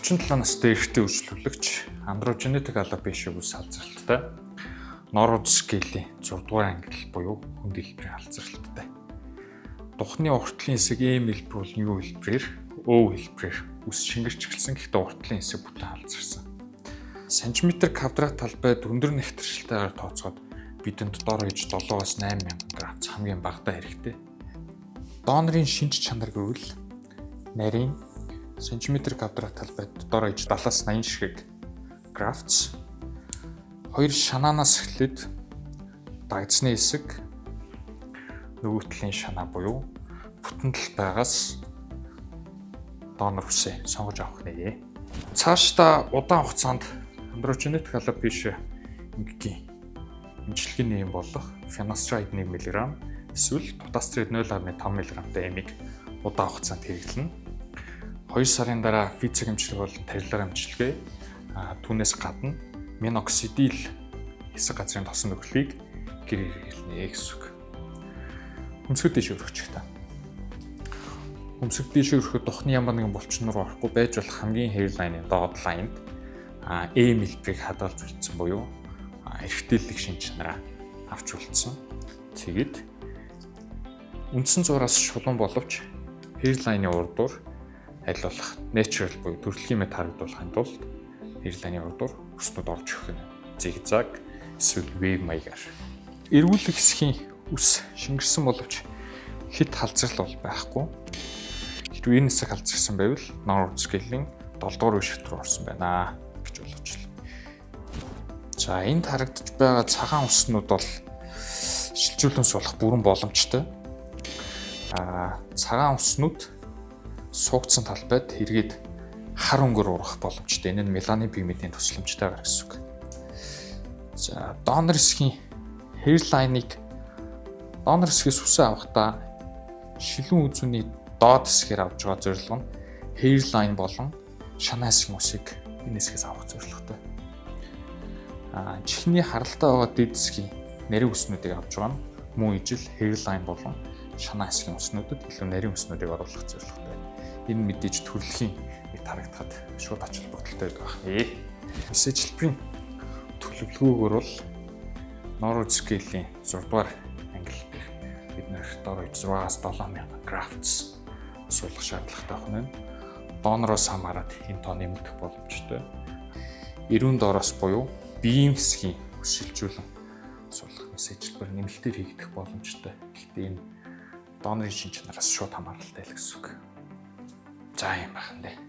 37 настай эрэгтэй үйлчлүүлэгч андрогенетик алопешиа бүс халзралттай Norwood scale-ийн 6 дугаар англи буюу хүнд хэлбэрийн халзралттай. Духны уртлын хэсэг эм хэлбэр бол юу хэлбэрээр О хэлбэрээр үс шингэрч эхэлсэн. Гэхдээ уртлын хэсэг бүтэн халзарсан. Сантиметр квадрат талбайд өндөр нэгтршилтайгаар тооцоод бидэнд дор хаяж 7-8 мянган грамм хамгийн багадаа хэрэгтэй. Донорын шинж чанар гэвэл нарийн сантиметр квадрат талбайд дор хаяж 70-80 ширхэг графц, 2 шанаанаас эхлээд дагдсны хэсэг, нөгөө талын шанаа буюу бүтэн талбайгаас донор үсээ сонгож авах нэ. Цаашдаа удаан хугацаанд андрогенетик алопешиа эмгэгийн эмчилгээний юм болох финастрид 1 мг эсвэл тутастрид 0.5 мг-тай эмийг удаан хугацаанд хэрэглэнэ. 2 сарын дараа физик эмчилгээ болон тарилаар эмчилгээ, түүнээс гадна миноксидил хэсэг газрын тосон нөхлийг гэрээр хэрэглэнэ гэсэн үг. Хөмсгөл дэш өргөж та. Хөмсгөл дэш өргөхөд духны ямар нэгэн булчин руу орохгүй байж болох хамгийн hairline-ийн доод лайнд эм хэлбэрийг хадгалж үлдсэн буюу эргэтэллэг шинж чанараа авч үлдсэн. Тэгэд үндсэн зураас шулуун боловч hairline-ийн урдуур аль болох natural буюу төрөлхийн мэт харагдуулахын тулд hairline-ийн урдуур өснөд орж өгөх нь зигзаг эсвэл wave маягаар. Эргүүлэх хэсгийн үс шингэрсэн боловч хэд халзрал бол байхгүй. Хэрвээ энэ хэсэг халзарсан байвал Norwood scale-ийн 7 дугаар үе шат руу орсон байна гэж болгож байна. За энд харагдаж байгаа цагаан уснууд бол шилжүүлэн суулгах бүрэн боломжтой. Цагаан уснууд суугдсан талбайд эргээд хар өнгөөр ургах боломжтой. Энэ нь меланин пигментийн тусламжтайгаар гэсэн үг. За донор хэсгийн hairline-ыг донор хэсгээс үсээ авахдаа шилэн үзүүний доод хэсгээр авж байгаа зорилго нь hairline болон шанаа хэсгийн үсийг энэ хэсгээс авах зорилготой. Чихний харалтай байгаа дэд хэсгийн нарийн үснүүдийг авж байгаа нь мөн ижил hairline болон шанаа хэсгийн үснүүдэд илүү нарийн үснүүдийг оруулах зорилготой. Энэ мэдээж төрөлхийн мэт харагдахад шууд ач холбогдолтой байдаг байна. Мессеж хэлбэрийн төлөвлөгөөгөр бол Norwood scale-ийн 6 дугаар англи бид нэр дор 6-аас 7 мянган графц суулгах шаардлагатай байна. Донороос хамаарат энэ тоо нэмэгдэх боломжтой. 90 доороос буюу биеийн хэсгийн өсөлжүүлэн суулгах мессеж хэлбэр нэмэлтээр хийгдэх боломжтой. Гэхдээ энэ донорын шинж чанараас шууд хамааралтай л гэсэн үг. За юм байна лээ.